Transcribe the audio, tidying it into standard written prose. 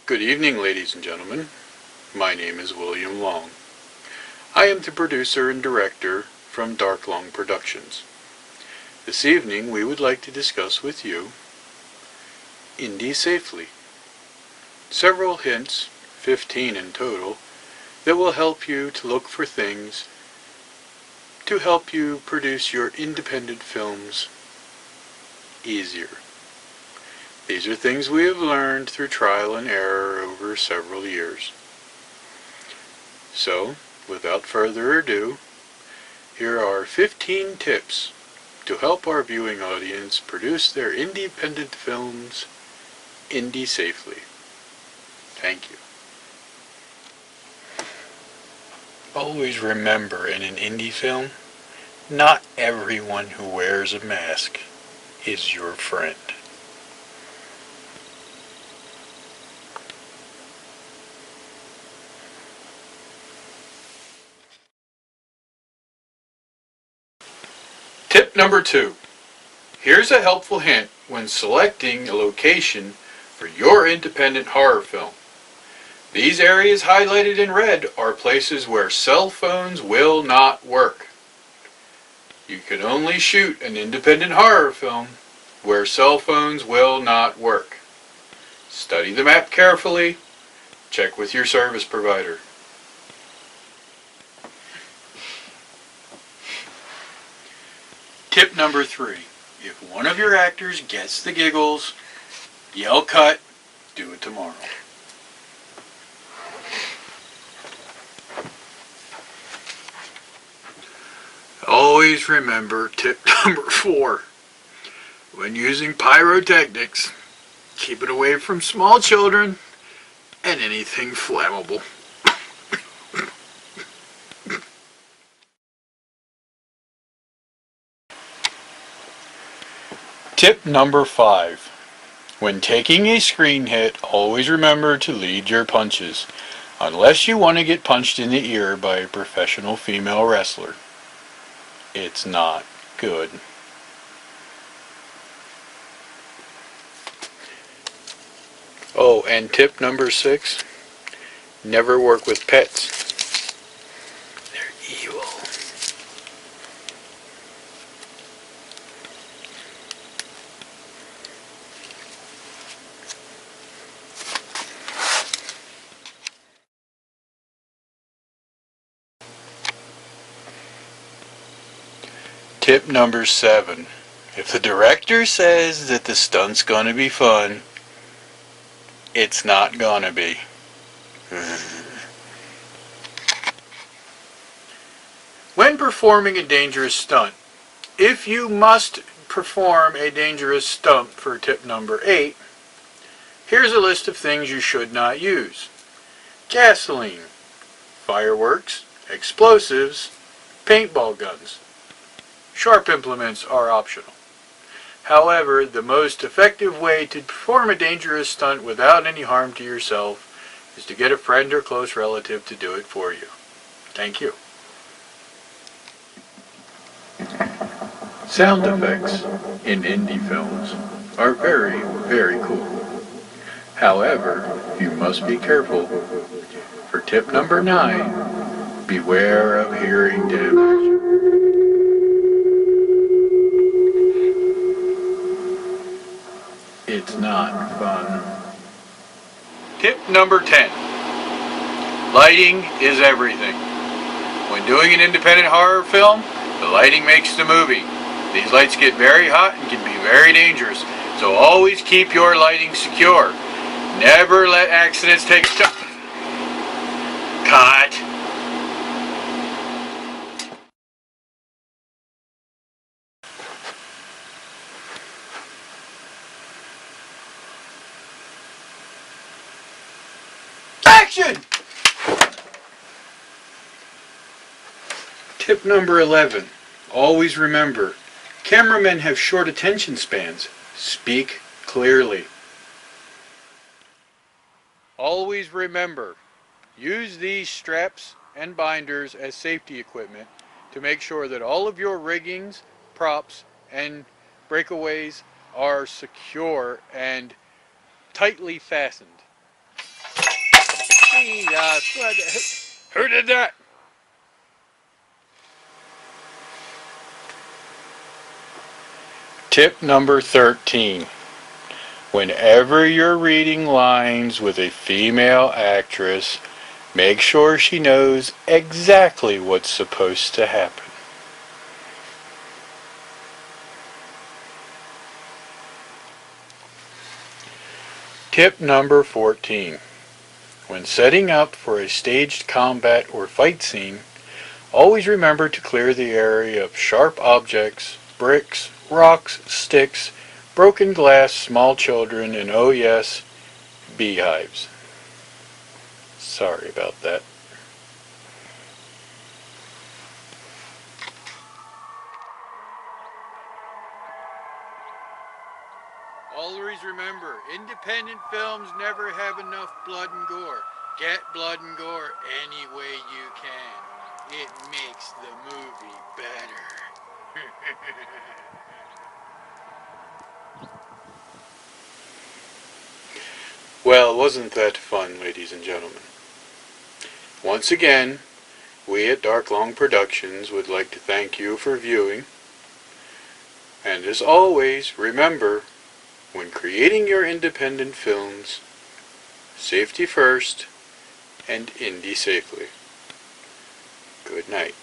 Good evening, ladies and gentlemen. My name is William Long. I am the producer and director from Dark Long Productions. This evening we would like to discuss with you Indy Safely. Several hints, 15 in total, that will help you to look for things to help you produce your independent films easier. These are things we have learned through trial and error over several years. So, without further ado, here are 15 tips to help our viewing audience produce their independent films Indy Safely. Thank you. Always remember, in an indie film, not everyone who wears a mask is your friend. Tip number 2. Here's a helpful hint when selecting a location for your independent horror film. These areas highlighted in red are places where cell phones will not work. You can only shoot an independent horror film where cell phones will not work. Study the map carefully. Check with your service provider. Tip number 3. If one of your actors gets the giggles, yell cut, do it tomorrow. Always remember tip number 4. When using pyrotechnics, keep it away from small children and anything flammable. Tip number 5. When taking a screen hit, always remember to lead your punches, unless you want to get punched in the ear by a professional female wrestler. It's not good. Oh, and tip number 6. Never work with pets. They're evil. Tip number 7. If the director says that the stunt's gonna be fun, it's not gonna be. When performing a dangerous stunt, if you must perform a dangerous stunt for tip number 8, here's a list of things you should not use. Gasoline, fireworks, explosives, paintball guns. Sharp implements are optional. However, the most effective way to perform a dangerous stunt without any harm to yourself is to get a friend or close relative to do it for you. Thank you. Sound effects in indie films are very, very cool. However, you must be careful. For tip number 9, beware of hearing damage. It's not fun. Tip number 10. Lighting is everything. When doing an independent horror film, the lighting makes the movie. These lights get very hot and can be very dangerous, so always keep your lighting secure. Never let accidents take Cut. Action! Tip number 11. Always remember, cameramen have short attention spans. Speak clearly. Always remember, use these straps and binders as safety equipment to make sure that all of your riggings, props, and breakaways are secure and tightly fastened. Who did that? Tip number 13. Whenever you're reading lines with a female actress, make sure she knows exactly what's supposed to happen. Tip number 14. When setting up for a staged combat or fight scene, always remember to clear the area of sharp objects, bricks, rocks, sticks, broken glass, small children, and oh yes, beehives. Sorry about that. Always remember, independent films never have enough blood and gore. Get blood and gore any way you can. It makes the movie better. Well, wasn't that fun, ladies and gentlemen? Once again, we at Dark Long Productions would like to thank you for viewing. And as always, remember, when creating your independent films, safety first and Indy Safely. Good night.